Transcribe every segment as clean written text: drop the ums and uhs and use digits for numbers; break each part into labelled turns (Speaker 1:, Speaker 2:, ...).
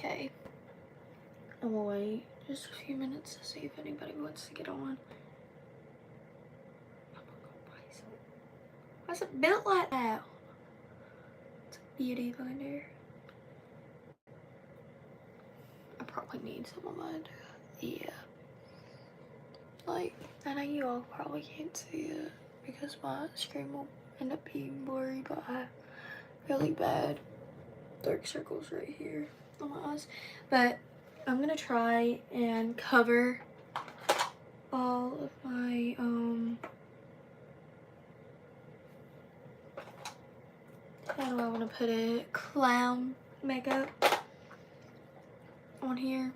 Speaker 1: Okay. I'm gonna wait just a few minutes to see if anybody wants to get on. Why's it built like that? It's a beauty blender. I probably need some of mine. Yeah. Like, I know you all probably can't see it because my screen will end up being blurry, but I have really bad dark circles right here on my eyes. But I'm gonna try and cover all of my how do I want to put it, clown makeup on here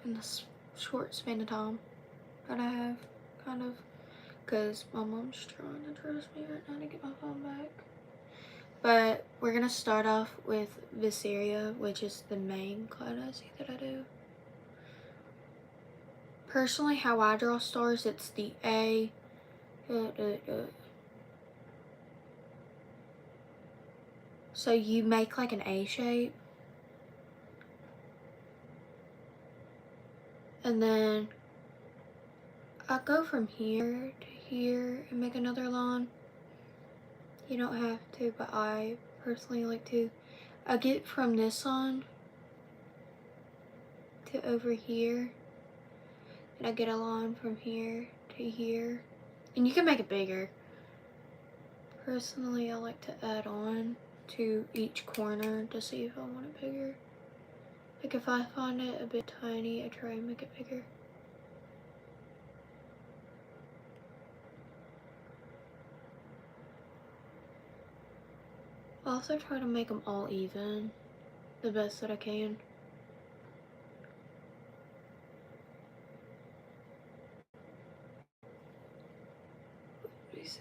Speaker 1: in this short span of time that I have, kind of, because my mom's trying to trust me right now to get my phone back. But we're gonna start off with Viseria, which is the main cloud eye that I do. Personally, how I draw stars, it's the A. So you make like an A shape. And then I go from here to here and make another line. You don't have to, but I personally like to. I get from this line to over here. And I get a line from here to here. And you can make it bigger. Personally, I like to add on to each corner to see if I want it bigger. Like if I find it a bit tiny, I try and make it bigger. I also try to make them all even, the best that I can. Let me see.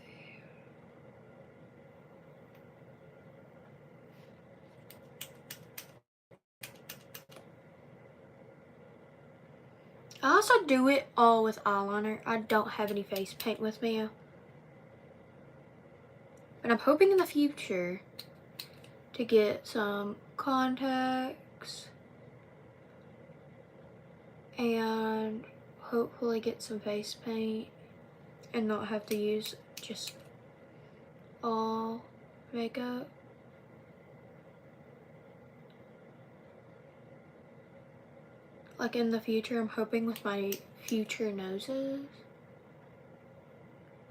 Speaker 1: I also do it all with eyeliner. I don't have any face paint with me. But I'm hoping in the future to get some contacts and hopefully get some face paint and not have to use just all makeup. Like in the future, I'm hoping with my future noses,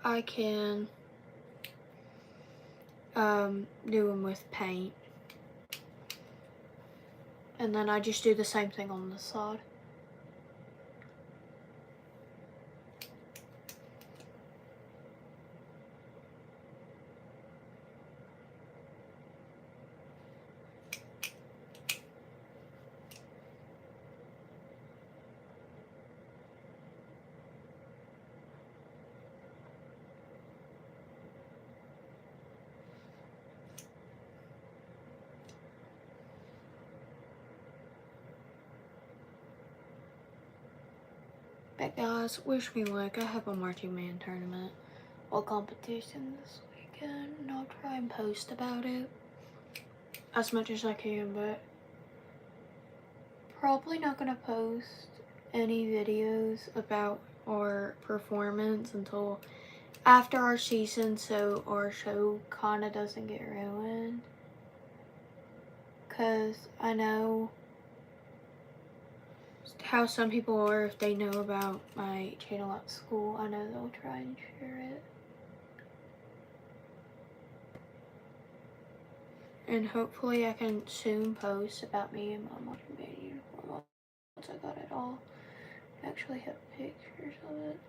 Speaker 1: I can do them with paint. And then I just do the same thing on the side. But guys, wish me luck. I have a marching band tournament or competition this weekend, and I'll try and post about it as much as I can, but probably not gonna post any videos about our performance until after our season, so our show kinda doesn't get ruined. Cause I know how some people are, if they know about my channel at school, I know they'll try and share it. And hopefully I can soon post about me in my marching band uniform once I got it all. I actually have pictures of it.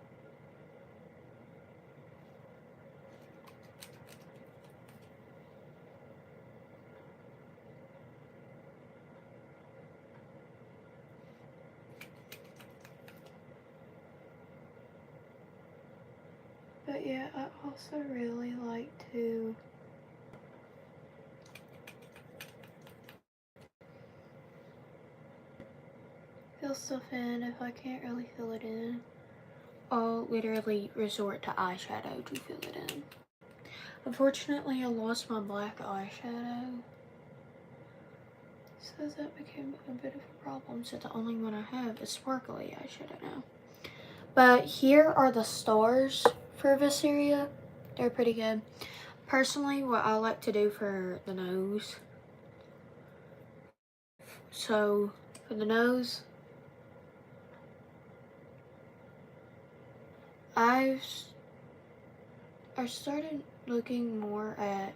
Speaker 1: But yeah, I also really like to fill stuff in. If I can't really fill it in, I'll literally resort to eyeshadow to fill it in. Unfortunately, I lost my black eyeshadow, So that became a bit of a problem. So the only one I have is sparkly. I should have known. But here are the stars for Viseria. They're pretty good. Personally, what I like to do for the nose. So for the nose, I started looking more at,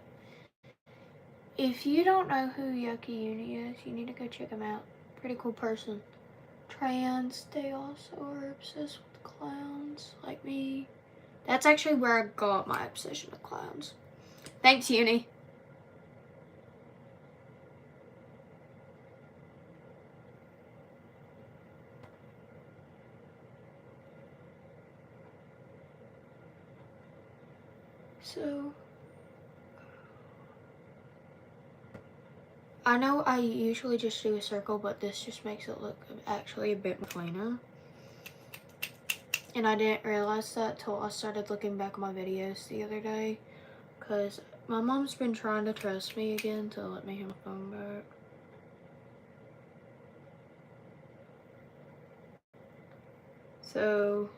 Speaker 1: if you don't know who Yuki Uni is, you need to go check him out. Pretty cool person. Trans, they also are obsessed with clowns, like me. That's actually where I got my obsession with clowns. Thanks, Uni. So, I know I usually just do a circle, but this just makes it look actually a bit more cleaner. And I didn't realize that till I started looking back at my videos the other day, because my mom's been trying to trust me again to let me have my phone back. So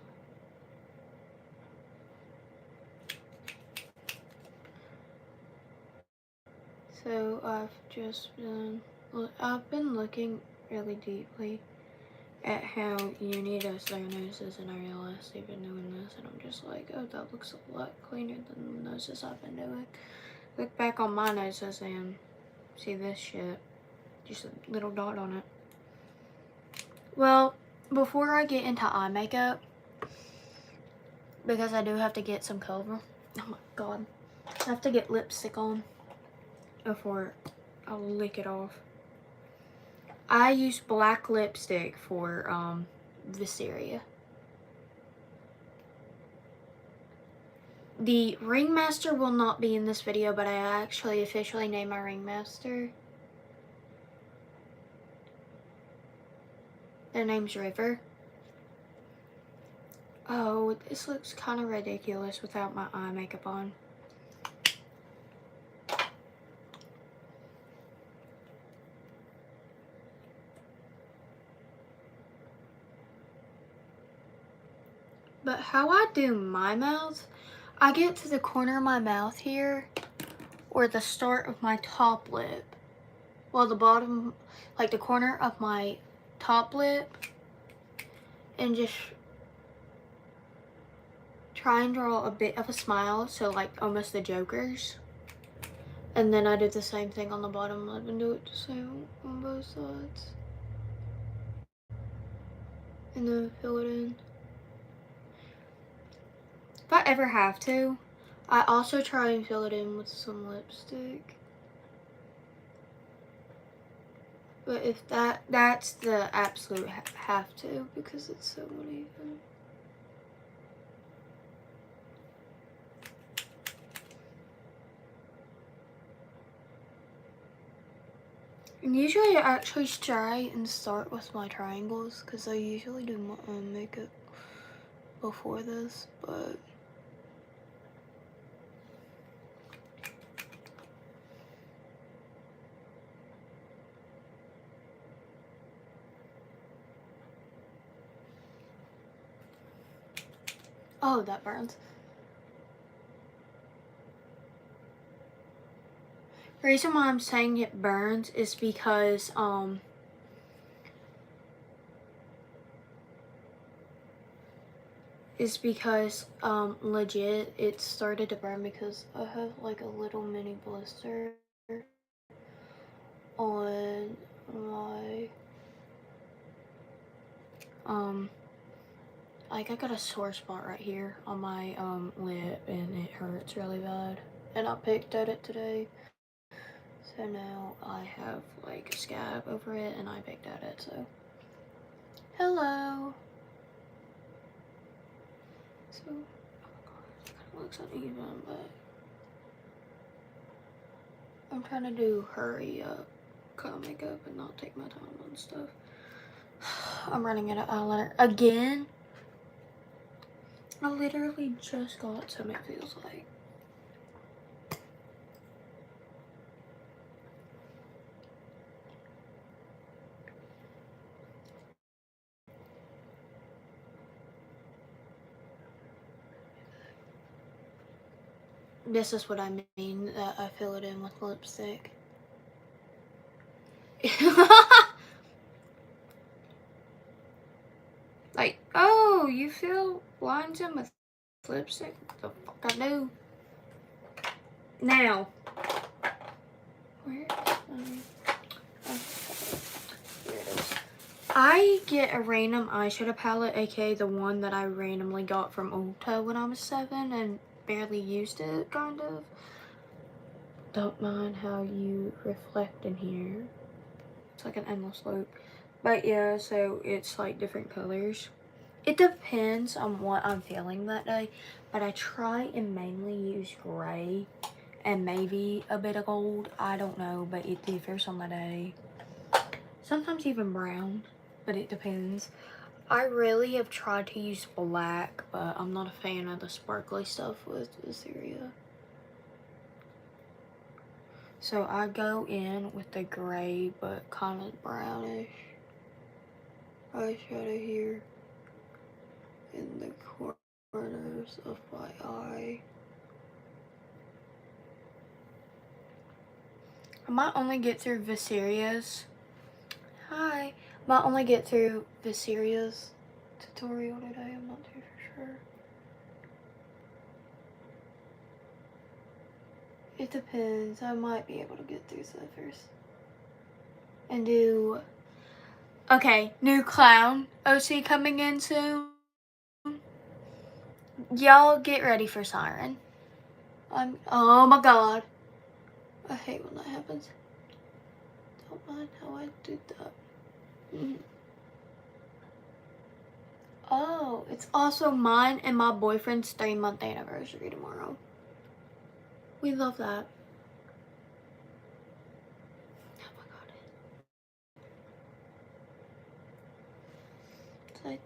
Speaker 1: I've been looking really deeply at how Uni does their noses, and I realized they've been doing this, and I'm just like, oh, that looks a lot cleaner than the noses I've been doing. Look back on my noses and see this shit. Just a little dot on it. Well, before I get into eye makeup, because I do have to get some cover. Oh my god. I have to get lipstick on before I'll lick it off. I use black lipstick for Viseria. The ringmaster will not be in this video, but I actually officially named my ringmaster. Their name's River. Oh, this looks kind of ridiculous without my eye makeup on. But how I do my mouth, I get to the corner of my mouth here, or the start of my top lip. Well, the bottom, like the corner of my top lip, and just try and draw a bit of a smile, so like almost the Joker's. And then I did the same thing on the bottom lip and do it the same on both sides. And then fill it in. If I ever have to, I also try and fill it in with some lipstick. But if that's the absolute have to, because it's so uneven. And usually I actually try and start with my triangles, because I usually do my makeup before this, but oh, that burns. The reason why I'm saying it burns is because legit it started to burn because I have like a little mini blister on my like I got a sore spot right here on my lip, and it hurts really bad, and I picked at it today. So now I have like a scab over it, and I picked at it, so. Hello. So, oh my god, it kind of looks uneven, but I'm trying to do hurry up kind of makeup and not take my time on stuff. I'm running out of eyeliner again. I literally just got some, it feels like. This is what I mean, that I fill it in with lipstick. Like, oh, you fill lines in with lipstick? The fuck I do. Now, where it is. I get a random eyeshadow palette, aka the one that I randomly got from Ulta when I was 7 and barely used it, kind of. Don't mind how you reflect in here. It's like an endless loop. But yeah, so it's like different colors. It depends on what I'm feeling that day, but I try and mainly use gray and maybe a bit of gold. I don't know, but it differs on the day. Sometimes even brown, but it depends. I really have tried to use black, but I'm not a fan of the sparkly stuff with Viseria. So I go in with the gray, but kind of brownish eyeshadow here in the corners of my eye. I might only get through Viseria's. Hi. Might only get through Viseria's tutorial today. I'm not too sure. It depends. I might be able to get through Zephyrs. And do... Okay, new clown OC coming in soon. Y'all get ready for Siren. Oh my god. I hate when that happens. Don't mind how I did that. Oh, it's also mine and my boyfriend's 3-month anniversary tomorrow. We love that. Oh my god. It's like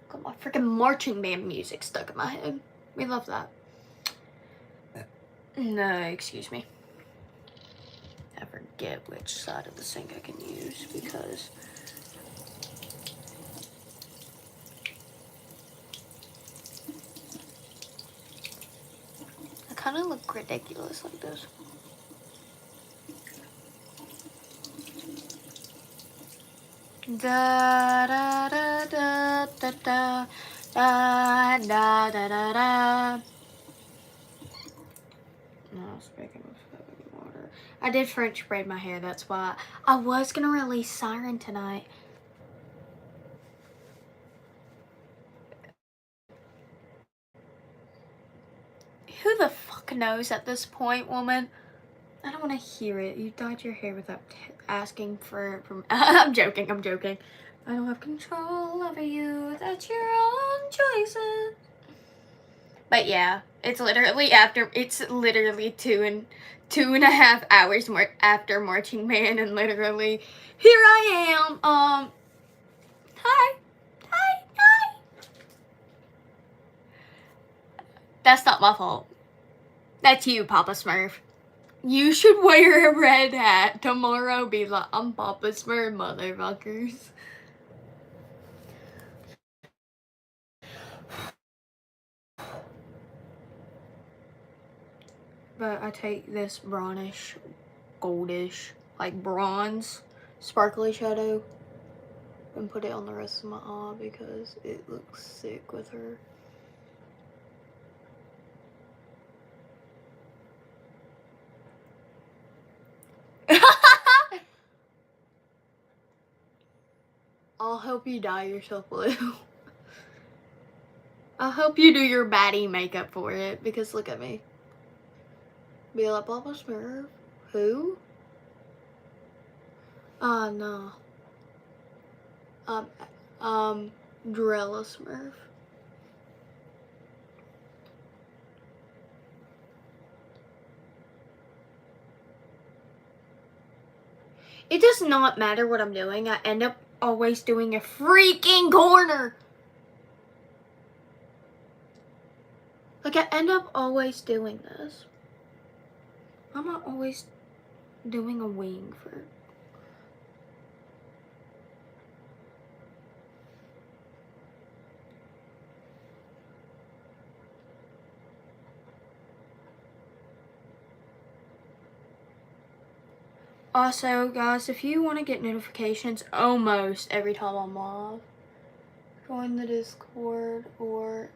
Speaker 1: got my freaking marching band music stuck in my head. We love that. No, excuse me. I forget which side of the sink I can use because I kind of look ridiculous like this. Da da da da da da da da da da da. No, speaking of water, I did French braid my hair. That's why I was gonna release Siren tonight. Who the fuck knows at this point, woman? I don't want to hear it. You dyed your hair without asking for I'm joking. I don't have control over you. That's your own choices. But yeah, it's literally 2.5 hours more after Marching Band, and literally here I am. Hi. That's not my fault. That's you, Papa Smurf. You should wear a red hat tomorrow. Be like, I'm Papa Smurf, motherfuckers. But I take this brownish, goldish, like bronze, sparkly shadow and put it on the rest of my eye because it looks sick with her. I'll help you dye yourself blue. I'll help you do your baddie makeup for it because look at me. Be like, Papa Smurf? Who? No. Drella Smurf. It does not matter what I'm doing. I end up always doing a freaking corner. Like, I end up always doing this. I'm not always doing a wing for... Also, guys, if you want to get notifications almost every time I'm live, join the Discord or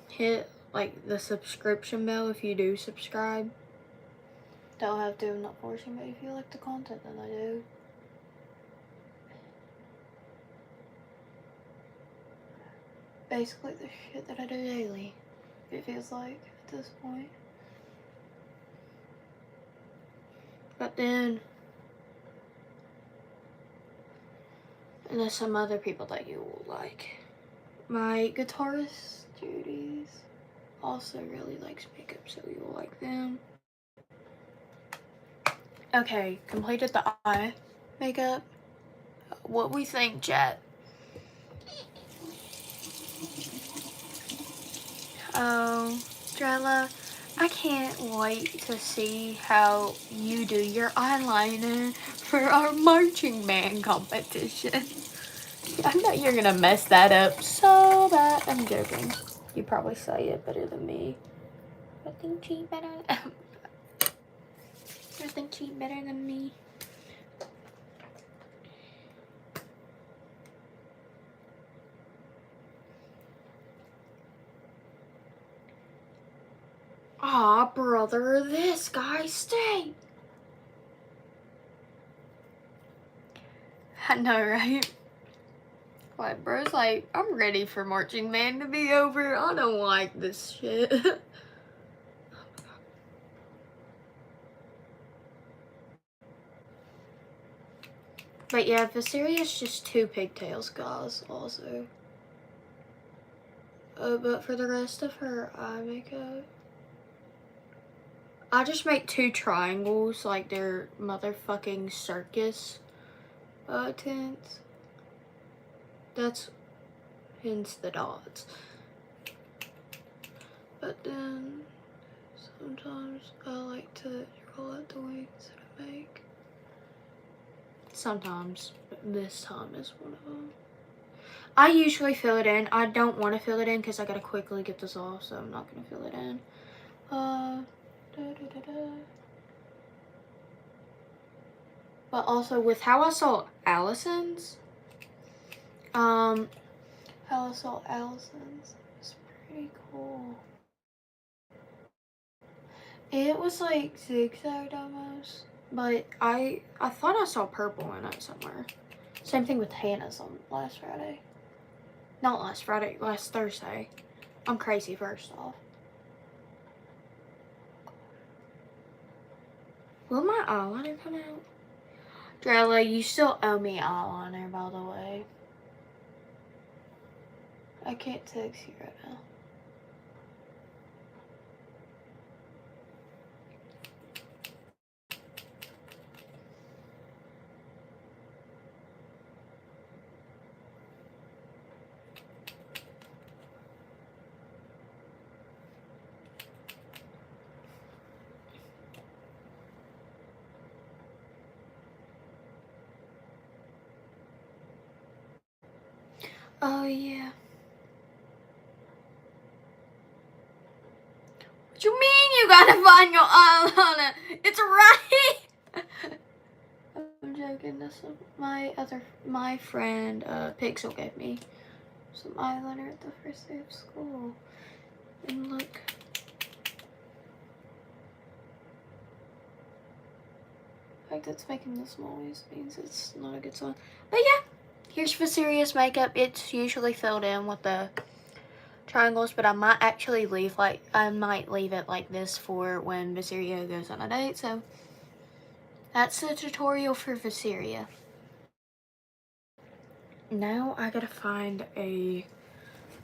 Speaker 1: hit like the subscription bell if you do subscribe. Don't have to, I'm not forcing, but if you like the content, then I do. Basically the shit that I do daily, it feels like at this point. But then there's some other people that you will like. My guitarist, Judy's, also really likes makeup, so you'll like them. Okay, completed the eye makeup. What we think, chat? Oh, Drella, I can't wait to see how you do your eyeliner for our marching band competition. I know you're gonna mess that up so bad. I'm joking. You probably say it better than me. I think she better. I think she better than me. Aw, brother, this guy stay. I know, right? Like, bro's like, I'm ready for marching band to be over. I don't like this shit. But yeah, Viseria's just 2 pigtails, guys, also. But for the rest of her eye makeup, I just make 2 triangles, like they're motherfucking circus tints. That's hence the dots. But then sometimes I like to draw out the wings that I make. Sometimes, but this time is one of them. I usually fill it in. I don't want to fill it in because I gotta quickly get this off, so I'm not gonna fill it in. But also with how I saw Allison's, how I saw Allison's, it's pretty cool. It was like zigzagged almost, but I thought I saw purple in it somewhere. Same thing with Hannah's on last Friday. Not last Friday, last Thursday. I'm crazy, first off. Will my eyeliner come out? Drella, you still owe me eyeliner, by the way. I can't text you right now. Oh, yeah. What you mean you gotta find your eyeliner? It's right! I'm joking. This is my friend, Pixel gave me some eyeliner at the first day of school. And look. The fact that's making this noise means it's not a good sign. But yeah, here's Viseria's makeup. It's usually filled in with the triangles, but I might actually leave it like this for when Viseria goes on a date. So that's the tutorial for Viseria. Now I gotta find a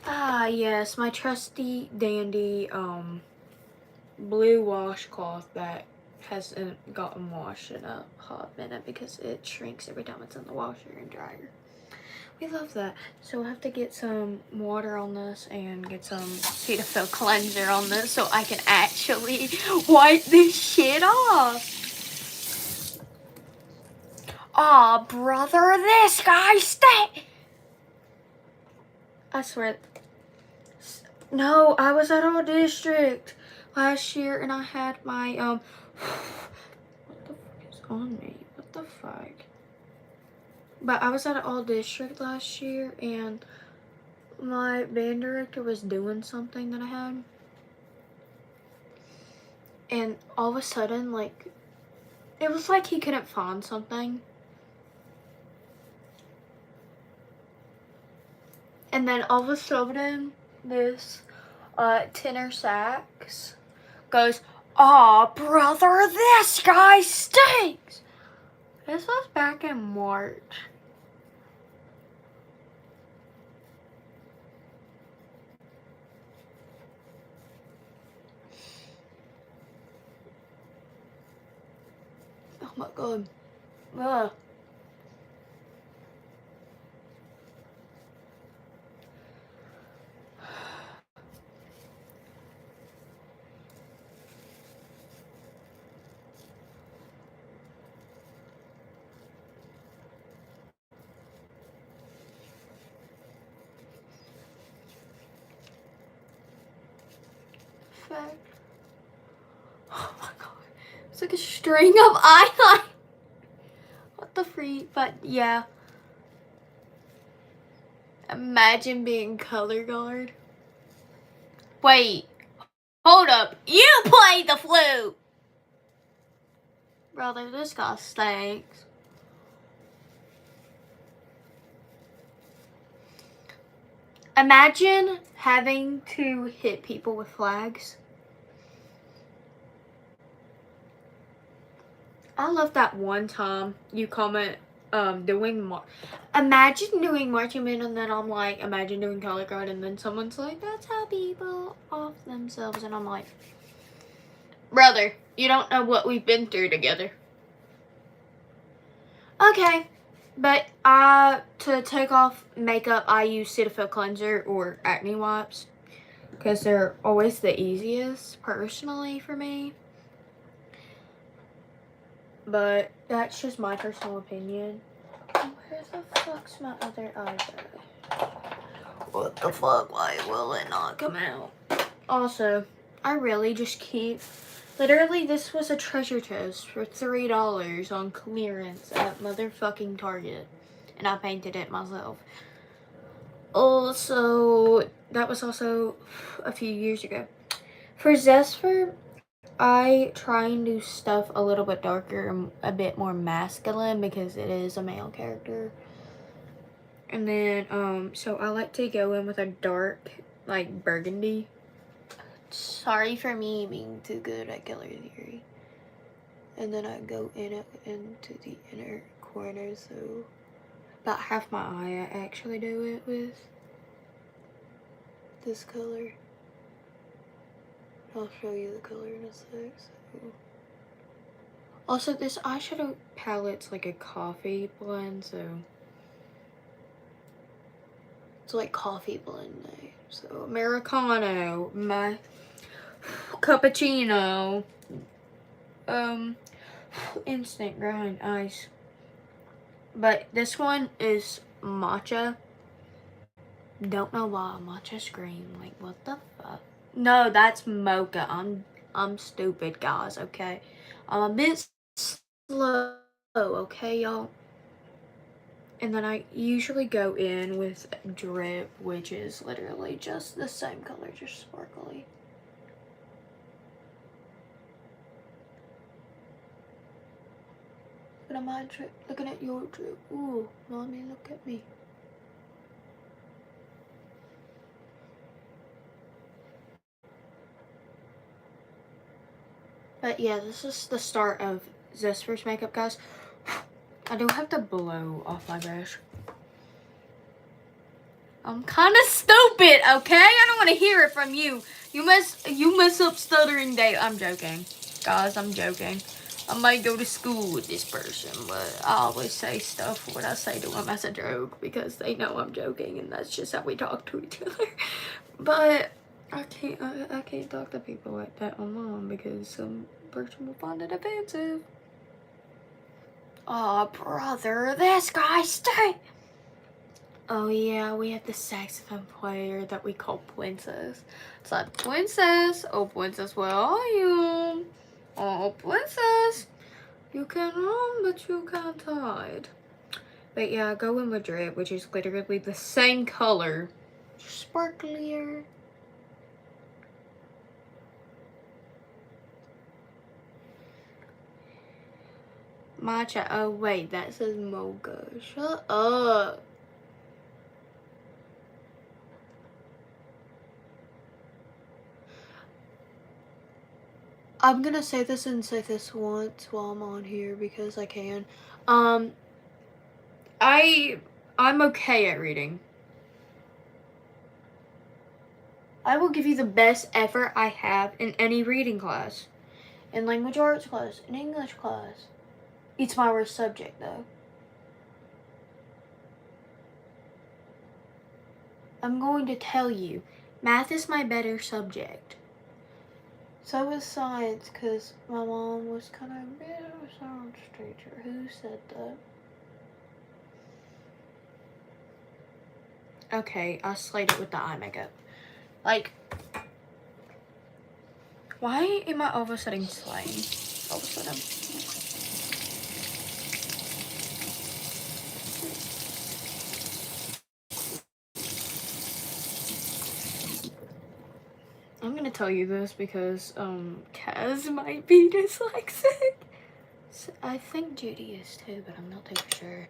Speaker 1: yes, my trusty dandy blue washcloth that hasn't gotten washed in a hot minute because it shrinks every time it's in the washer and dryer. We love that. So we'll have to get some water on this and get some Cetaphil cleanser on this so I can actually wipe this shit off. Aw, brother, this guy stay. I swear. No, I was at our district last year and I had my, what on me. What the fuck? But I was at an all district last year and my band director was doing something that I had. And all of a sudden, like, it was like he couldn't find something. And then all of a sudden, this tenor sax goes, "Aw, brother, this guy stinks." This was back in March. Oh my god. Ugh. Fact. Oh my god. It's like a string of eyeliner. What the freak? But yeah. Imagine being color guard. Wait. Hold up. You played the flute! Brother, this guy stinks. Imagine having to hit people with flags. I love that one time you comment imagine doing marching band and then I'm like, imagine doing color guard and then someone's like, that's how people off themselves, and I'm like, brother, you don't know what we've been through together. Okay, but to take off makeup I use Cetaphil cleanser or acne wipes because they're always the easiest personally for me. But that's just my personal opinion. Where the fuck's my other eyebrow? What the fuck? Why will it not come out? Also, I really just keep... Literally, this was a treasure chest for $3 on clearance at motherfucking Target. And I painted it myself. Also, that was also a few years ago. For Zesper, I try and do stuff a little bit darker and a bit more masculine because it is a male character. And then, so I like to go in with a dark, like, burgundy. Sorry for me being too good at color theory. And then I go into the inner corner, so about half my eye I actually do it with this color. I'll show you the color in a sec. So. Also, this eyeshadow palette's like a coffee blend, so it's like coffee blend night. So Americano, my cappuccino, instant grind ice. But this one is matcha. Don't know why matcha scream. Like, what the fuck? No, that's mocha. I'm stupid, guys, okay? I'm a bit slow, okay, y'all? And then I usually go in with Drip, which is literally just the same color, just sparkly. Look at my Drip, looking at your Drip. Ooh, mommy, look at me. But yeah, this is the start of Zesper's makeup, guys. I do have to blow off my brush. I'm kind of stupid, okay? I don't want to hear it from you. You mess up stuttering day. I'm joking. Guys, I'm joking. I might go to school with this person, but I always say stuff when I say to them as a joke because they know I'm joking and that's just how we talk to each other. But I can't talk to people like that online because some person will find it offensive. Oh, brother, this guy stinks. Oh yeah, we have the saxophone player that we call Princess. It's like, Princess, oh Princess, where are you? Oh, Princess. You can run, but you can't hide. But yeah, go in with Drip, which is literally the same color. Sparklier. Matcha. Oh, wait, that says Mocha. Shut up. I'm gonna say this and say this once while I'm on here because I can. I'm okay at reading. I will give you the best effort I have in any reading class. In language arts class, in English class. It's my worst subject though. I'm going to tell you, math is my better subject. So is science, because my mom was kind of a bit of a science teacher. Who said that? Okay, I slayed it with the eye makeup. Like, why am I all of a sudden slaying? All of a sudden. I'm gonna tell you this because, Kaz might be dyslexic. So I think Judy is too, but I'm not too sure.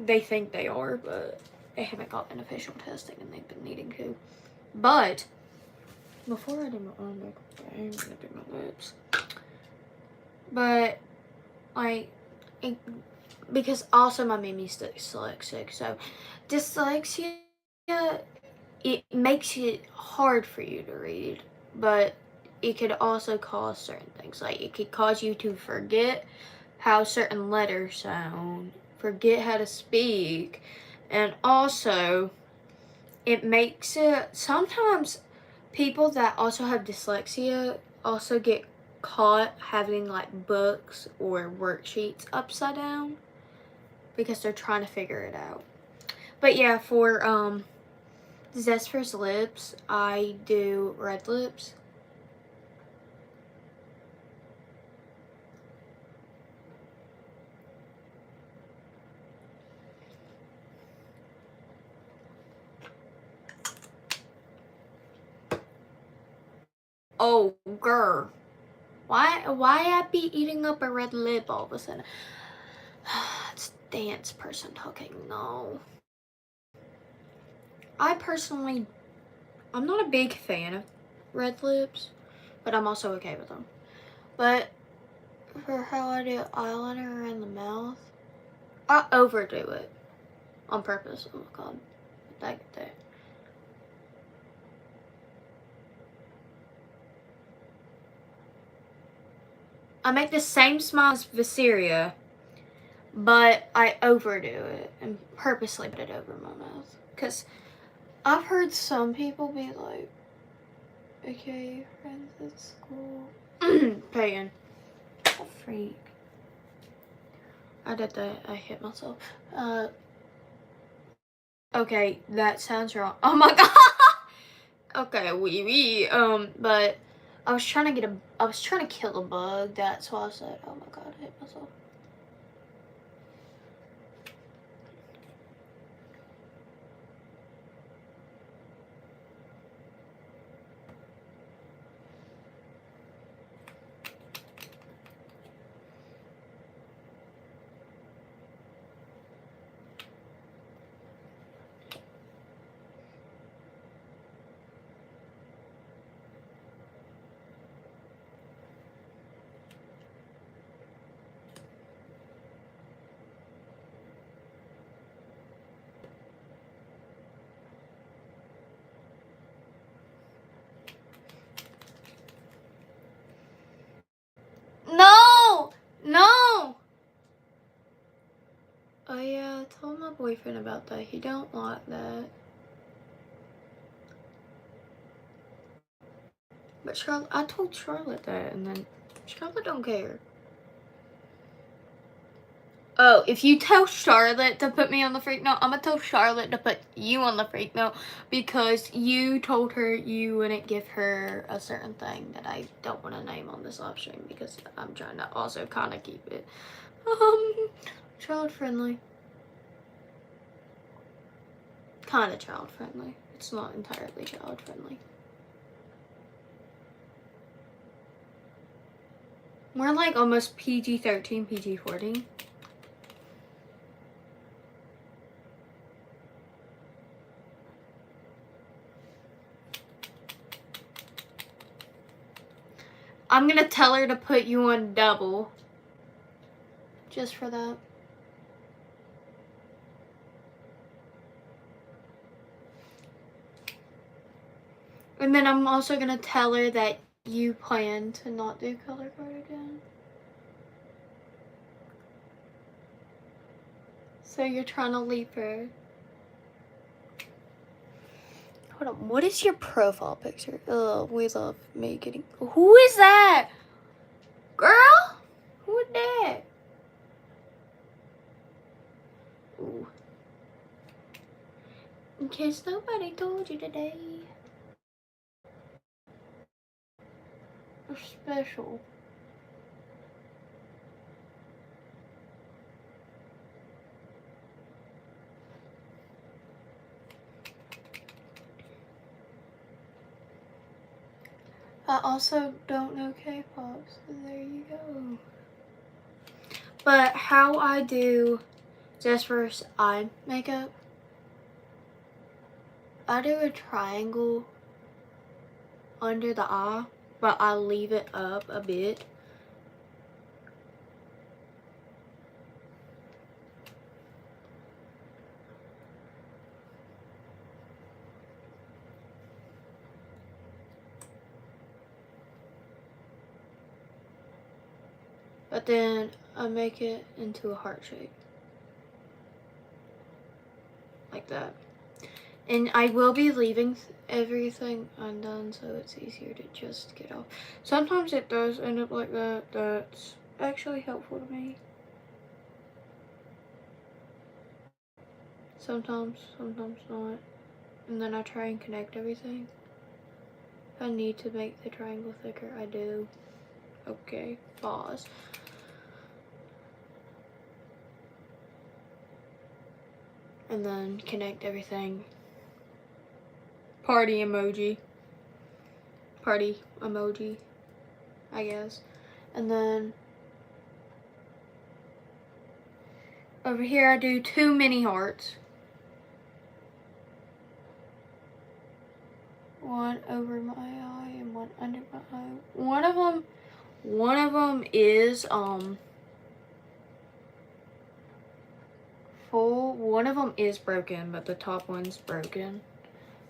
Speaker 1: They think they are, but they haven't gotten official testing and they've been needing to. But before I do my eye makeup, I'm gonna do my lips. But like, because also my Mimi's dyslexic, so dyslexia, it makes it hard for you to read, but it could also cause certain things. Like it could cause you to forget how certain letters sound, forget how to speak, and also it makes it, sometimes people that also have dyslexia also get caught having like books or worksheets upside down because they're trying to figure it out. But yeah, for Zestfir's lips, I do red lips. Oh, girl. Why I be eating up a red lip all of a sudden? It's dance person talking. No. I'm not a big fan of red lips, but I'm also okay with them. But for how I do eyeliner around the mouth, I overdo it on purpose. Oh my god. That. I make the same smile as Viseria, but I overdo it and purposely put it over my mouth. Because I've heard some people be like, okay, friends at school. Paying. A freak. I did that. I hit myself. Okay, that sounds wrong. Oh my god! Okay, but I was trying to kill a bug. That's why I said, oh my god, I hit myself. No! No! Oh yeah, I told my boyfriend about that. He don't like that. But Charlotte, I told Charlotte that, and then Charlotte don't care. Oh, if you tell Charlotte to put me on the freak note, I'm gonna tell Charlotte to put you on the freak note because you told her you wouldn't give her a certain thing that I don't want to name on this live stream because I'm trying to also kind of keep it child friendly. Kind of child friendly. It's not entirely child friendly. We're like almost PG-13, PG-14. I'm gonna tell her to put you on double. Just for that. And then I'm also gonna tell her that you plan to not do color guard again. So you're trying to leave her. Hold on, what is your profile picture? We love me getting. Who is that? Girl? Who is that? Ooh. In case nobody told you today. You're special. I also don't know K-pop, so there you go. But how I do Jasper's eye makeup, I do a triangle under the eye, but I leave it up a bit. But then I make it into a heart shape. Like that. And I will be leaving everything undone so it's easier to just get off. Sometimes it does end up like that. That's actually helpful to me. Sometimes not. And then I try and connect everything. If I need to make the triangle thicker, I do. Okay, pause. And then connect everything. Party emoji, I guess. And then over here I do 2 mini hearts. One over my eye and one under my eye. One of them is full. One of them is broken, but the top one's broken.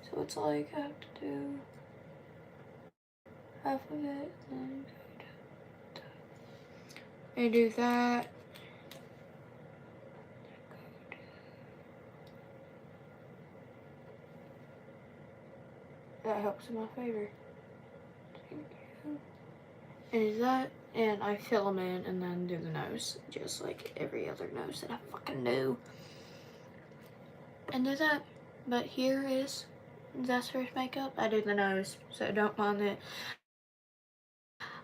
Speaker 1: So it's like I have to do half of it and I do that. That helps in my favor. Thank you. And do that, and I fill them in and then do the nose, just like every other nose that I fucking do. And do that. But here is Jasper's makeup. I do the nose, so don't mind it.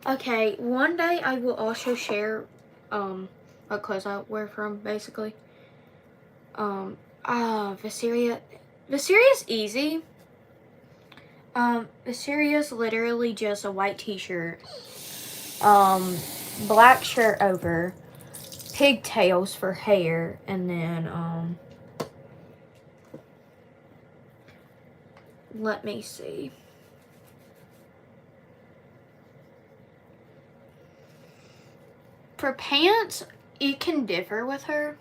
Speaker 1: Okay, one day I will also share what clothes I wear from, basically. Viseria. Viseria's easy. Viseria's literally just a white t-shirt, black shirt over, pigtails for hair, and then, let me see. For pants, it can differ with her,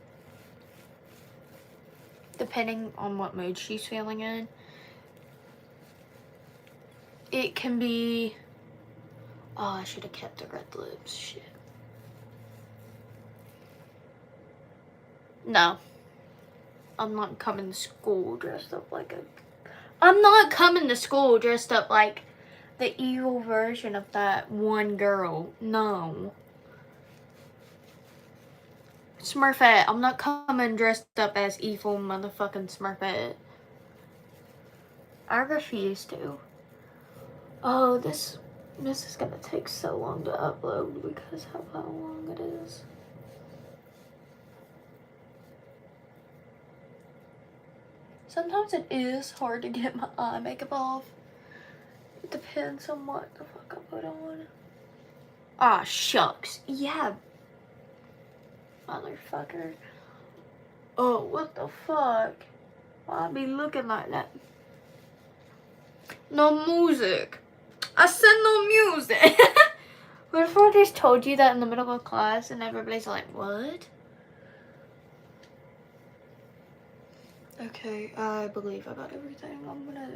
Speaker 1: depending on what mood she's feeling in. It can be, oh, I should have kept the red lips, shit. No. I'm not coming to school dressed up like I'm not coming to school dressed up like the evil version of that one girl. No. Smurfette. I'm not coming dressed up as evil motherfucking Smurfette. I refuse to. Oh, this is gonna take so long to upload because of how long it is. Sometimes it is hard to get my eye makeup off. It depends on what the fuck I put on. Ah, shucks. Yeah. Motherfucker. Oh, what the fuck? Why I be looking like that? No music. I said no music. What if I just told you that in the middle of class and everybody's like, what? Okay, I believe I got everything. I'm gonna...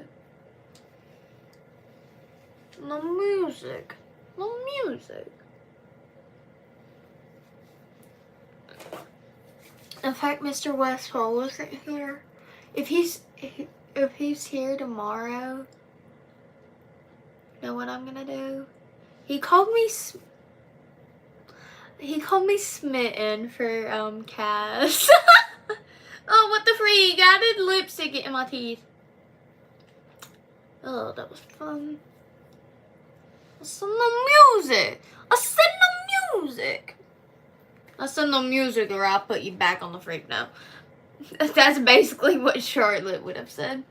Speaker 1: No music. No music. In fact, Mr. Westfall wasn't here. If he's here tomorrow, you know what I'm gonna do? He called me smitten for Cass. Oh, what the freak! I did lipstick in my teeth. Oh, that was fun. I said no music. I said no music. I said no music or I'll put you back on the freak now. That's basically what Charlotte would have said.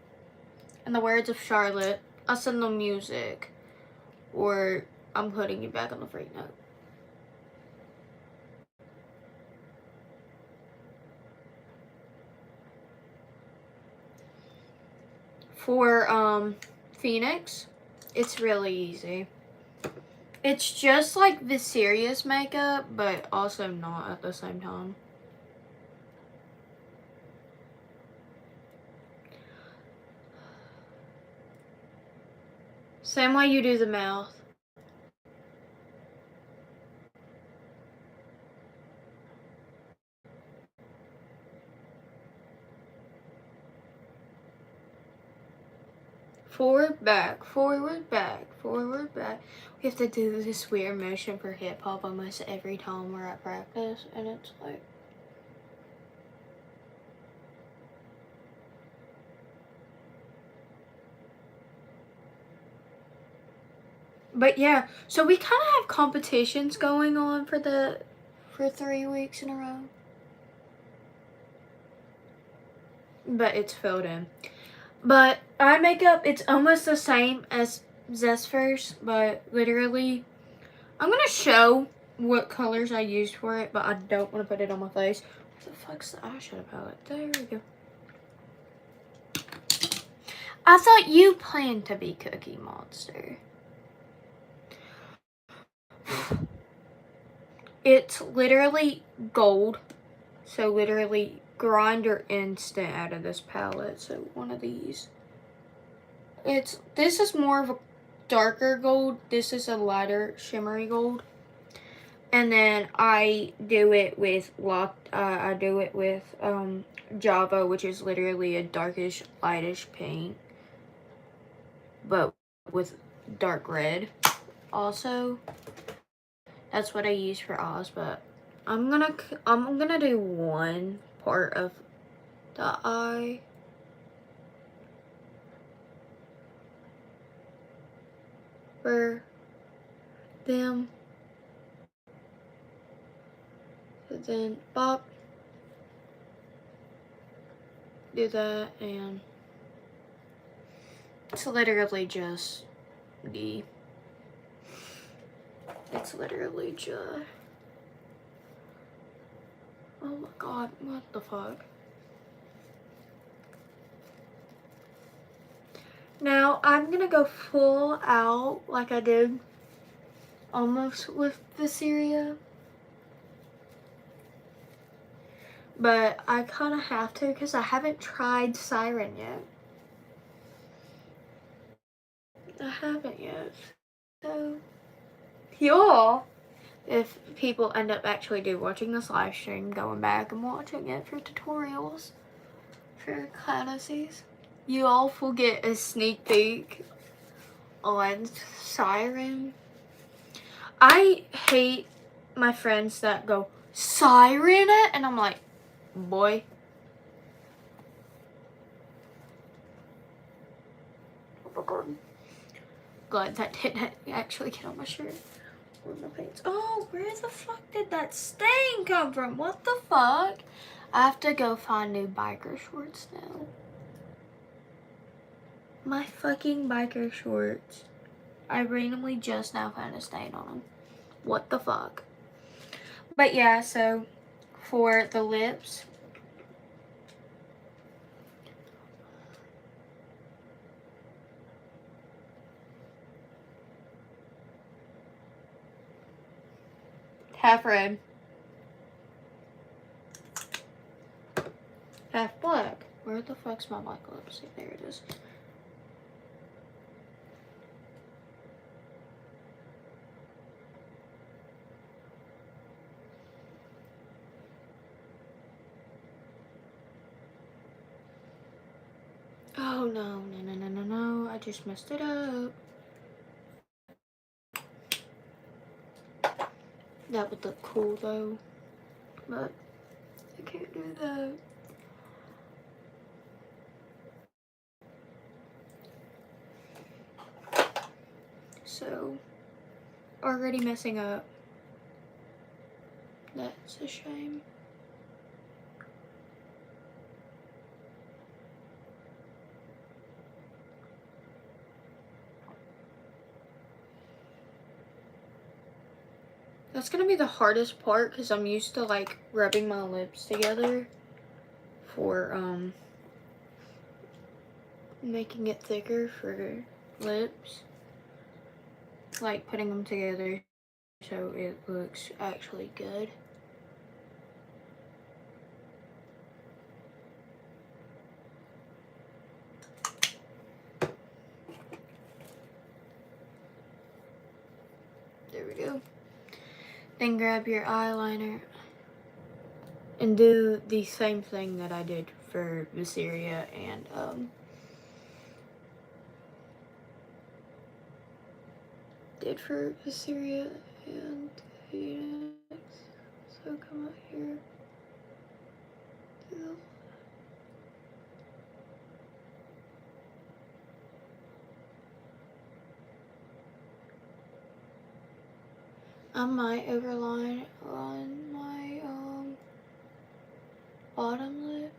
Speaker 1: In the words of Charlotte, I said no music or I'm putting you back on the freak note. For Phoenix, it's really easy. It's just like the serious makeup, but also not at the same time. Same way you do the mouth. Forward, back, forward, back, forward, back. We have to do this weird motion for hip hop almost every time we're at practice, and it's like... But yeah, so we kind of have competitions going on for 3 weeks in a row. But it's filled in. But eye makeup, it's almost the same as Zestfir's, but literally, I'm going to show what colors I used for it, but I don't want to put it on my face. What the fuck's the eyeshadow palette? There we go. I thought you planned to be Cookie Monster. It's literally gold. So literally grinder instant out of this palette. So one of these. This is more of a darker gold. This is a lighter shimmery gold. And then I do it with Java, which is literally a darkish, lightish paint, but with dark red. Also, that's what I use for Oz. But I'm gonna do one part of the eye. For them. So then bop. Do that, and it's literally just oh my god, what the fuck. Now I'm gonna go full out like I did almost with Viseria. But I kind of have to because I haven't tried Siren yet. I haven't yet. So, y'all, if people end up actually watching this live stream, going back and watching it for tutorials for classes, you all will get a sneak peek on Siren. I hate my friends that go, siren it, and I'm like, boy. Glad that didn't actually get on my shirt or my pants. Oh, where the fuck did that stain come from? What the fuck? I have to go find new biker shorts now. My fucking biker shorts. I randomly just now found a stain on them. What the fuck? But yeah, so for the lips, half red, half black. Where the fuck's my black lipstick? There it is. Oh no, no. I just messed it up. That would look cool though. But I can't do that. So, already messing up. That's a shame. That's gonna be the hardest part because I'm used to like rubbing my lips together for making it thicker for lips. Like putting them together so it looks actually good. There we go. Then grab your eyeliner and do the same thing that I did for Viseria and Phoenix. So come out here. I might overline on my bottom lip.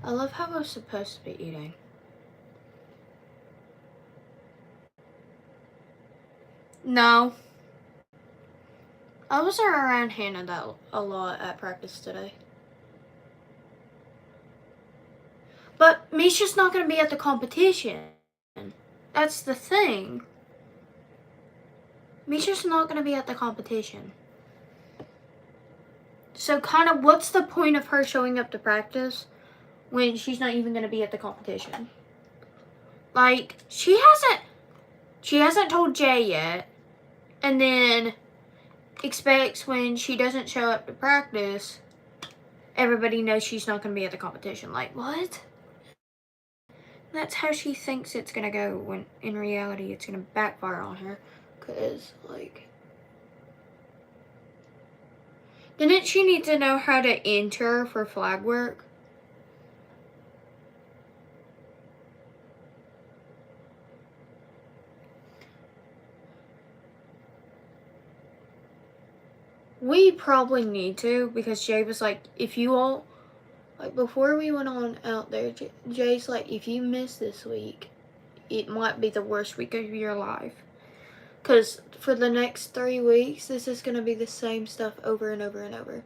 Speaker 1: I love how I was supposed to be eating. No. I wasn't around Hannah that a lot at practice today. But Misha's not going to be at the competition. That's the thing. Misha's not going to be at the competition. So kind of what's the point of her showing up to practice when she's not even going to be at the competition? Like, she hasn't told Jay yet, and then expects when she doesn't show up to practice, everybody knows she's not going to be at the competition. Like, what? That's how she thinks it's going to go, when in reality it's going to backfire on her. Because, like, didn't she need to know how to enter for flag work? We probably need to, because Jay was like, if you all, like, before we went on out there, Jay's like, if you miss this week, it might be the worst week of your life. Because for the next 3 weeks, this is going to be the same stuff over and over and over.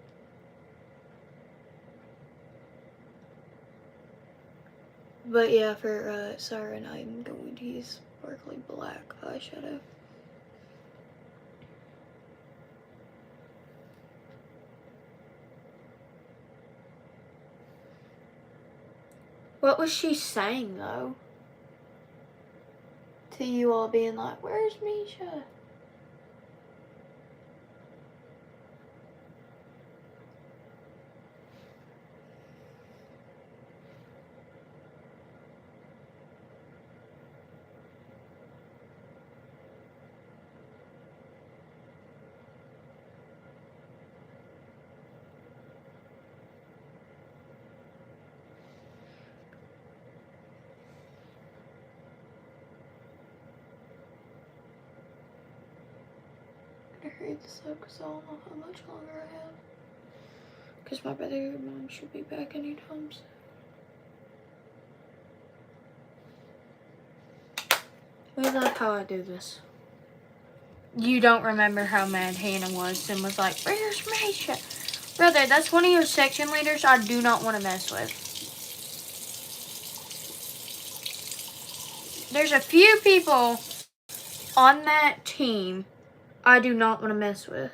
Speaker 1: But yeah, for Siren, I'm going to use sparkly black eyeshadow. What was she saying, though? to you all being like, where's Misha? I hurry this up because I don't know how much longer I have. Because my brother and mom should be back anytime soon. We love how I do this. You don't remember how mad Hannah was and was like, where's Misha? Brother, that's one of your section leaders I do not want to mess with. There's a few people on that team I do not want to mess with.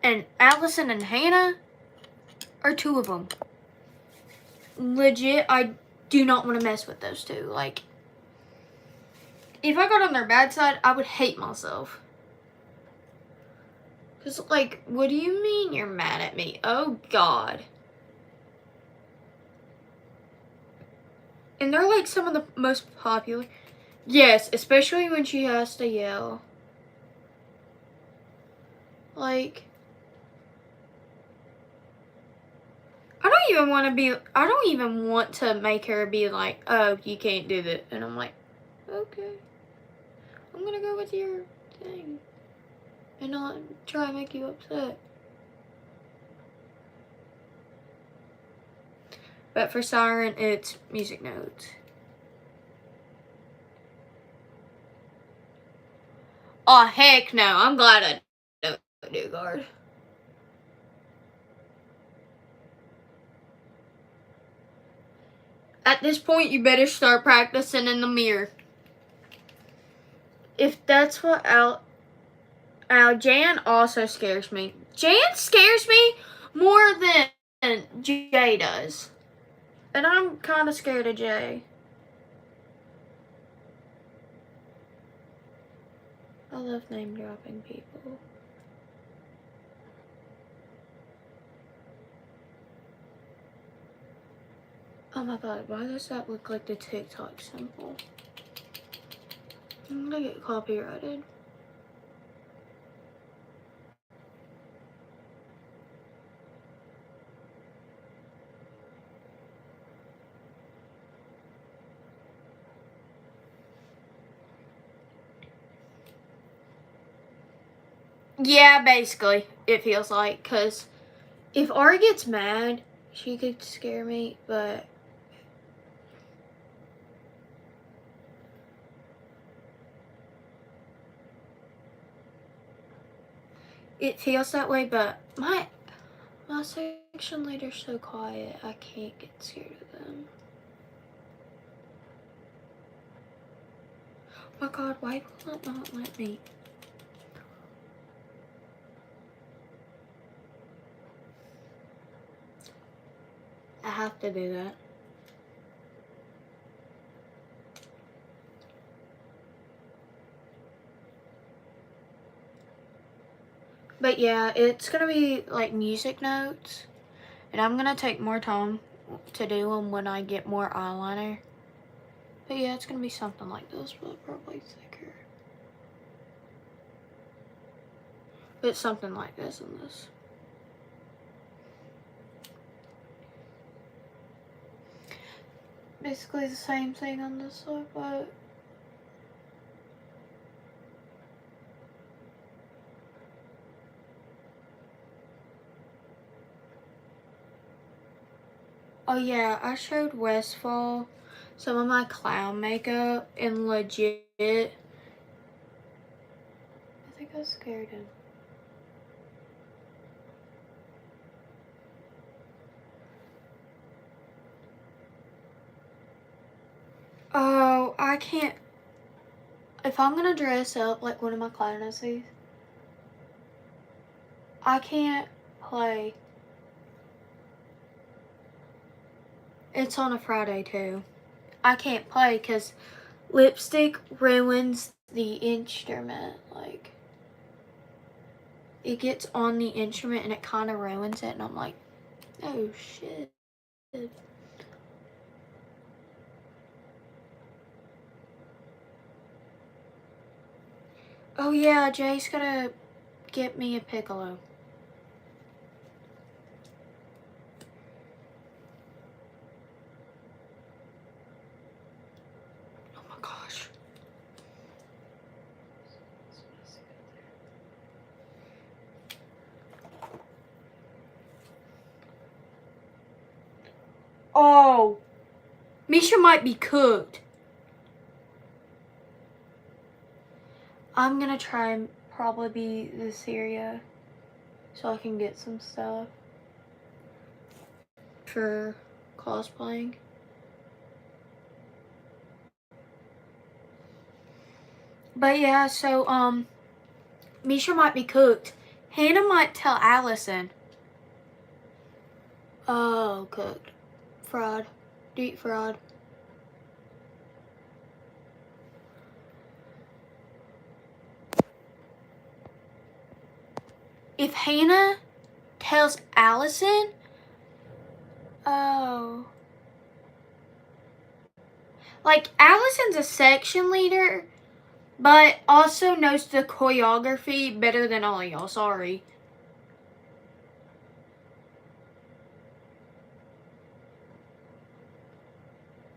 Speaker 1: And Allison and Hannah are two of them. Legit, I do not want to mess with those two. Like, if I got on their bad side, I would hate myself. Because, like, what do you mean you're mad at me? Oh, God. And they're, like, some of the most popular. Yes, especially when she has to yell. Like, I don't even want to make her be like, oh, you can't do that. And I'm like, okay. I'm gonna go with your thing. And not try to make you upset. But for Siren, it's music notes. Oh, heck no. I'm glad I don't do guard. At this point, you better start practicing in the mirror. If that's what Jan also scares me. Jan scares me more than Jay does. And I'm kind of scared of Jay. I love name dropping people. Oh my God, why does that look like the TikTok symbol? I'm gonna get copyrighted. Yeah, basically, it feels like, because if Ari gets mad, she could scare me, but it feels that way, but my section leader's so quiet, I can't get scared of them. Oh my God, why will it not let me? I have to do that. But yeah, it's gonna be like music notes, and I'm gonna take more time to do them when I get more eyeliner. But yeah, it's gonna be something like this, but probably thicker. But something like this and this. Basically the same thing on this side, but oh yeah, I showed Westfall some of my clown makeup, and legit, I think I scared him. Oh, I can't. If I'm gonna dress up like one of my clownesses, I can't play. It's on a Friday too. I can't play because lipstick ruins the instrument. Like, it gets on the instrument and it kind of ruins it. And I'm like, oh shit. Oh yeah, Jay's gonna get me a piccolo. Oh my gosh. Oh, Misha might be cooked. I'm gonna try and probably be this area so I can get some stuff for cosplaying. But yeah, so Misha might be cooked. Hannah might tell Allison. Oh, cooked. Fraud. Deep fraud. If Hannah tells Allison, oh. Like, Allison's a section leader, but also knows the choreography better than all of y'all. Sorry.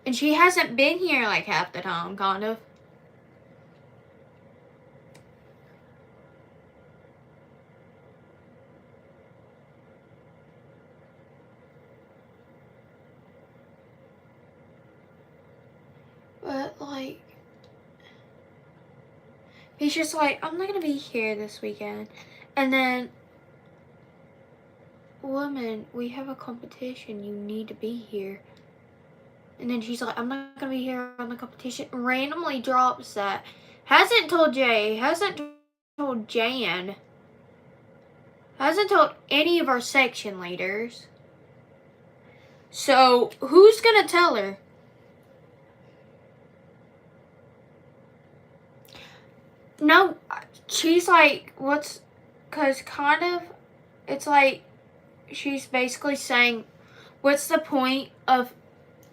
Speaker 1: And she hasn't been here like half the time, kind of. But, like, he's just like, I'm not gonna be here this weekend. And then, woman, we have a competition. You need to be here. And then she's like, I'm not gonna be here on the competition. Randomly drops that. Hasn't told Jay. Hasn't told Jan. Hasn't told any of our section leaders. So, who's gonna tell her? No, she's like, cause kind of, it's like, she's basically saying, what's the point of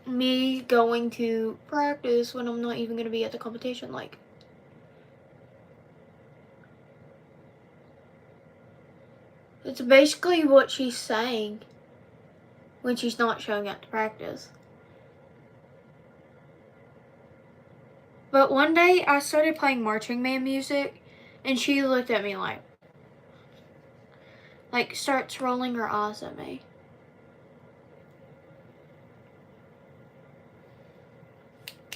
Speaker 1: me going to practice when I'm not even gonna be at the competition? Like, it's basically what she's saying when she's not showing up to practice. But one day I started playing marching band music and she looked at me like starts rolling her eyes at me.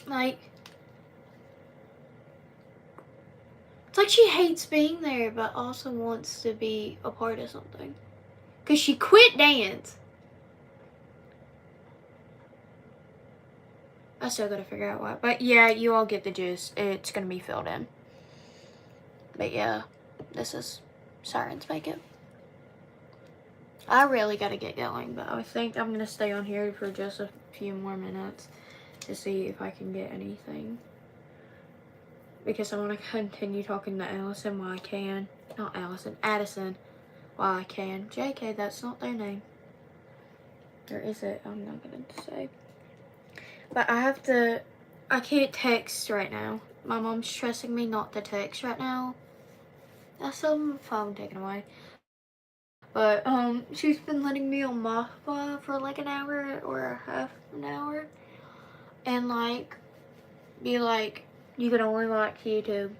Speaker 1: Like, it's like she hates being there but also wants to be a part of something. Cause she quit dance. I still gotta figure out what. But yeah, you all get the gist. It's gonna be filled in. But yeah, this is Sirens Makeup. I really gotta get going, but I think I'm gonna stay on here for just a few more minutes to see if I can get anything. Because I want to continue talking to Allison while I can. Not Allison, Addison while I can. JK, that's not their name. Or is it? I'm not gonna say. But I can't text right now. My mom's stressing me not to text right now. I still have my phone taken away. But, she's been letting me on Wi-Fi for like an hour or a half an hour. And like, be like, you can only watch YouTube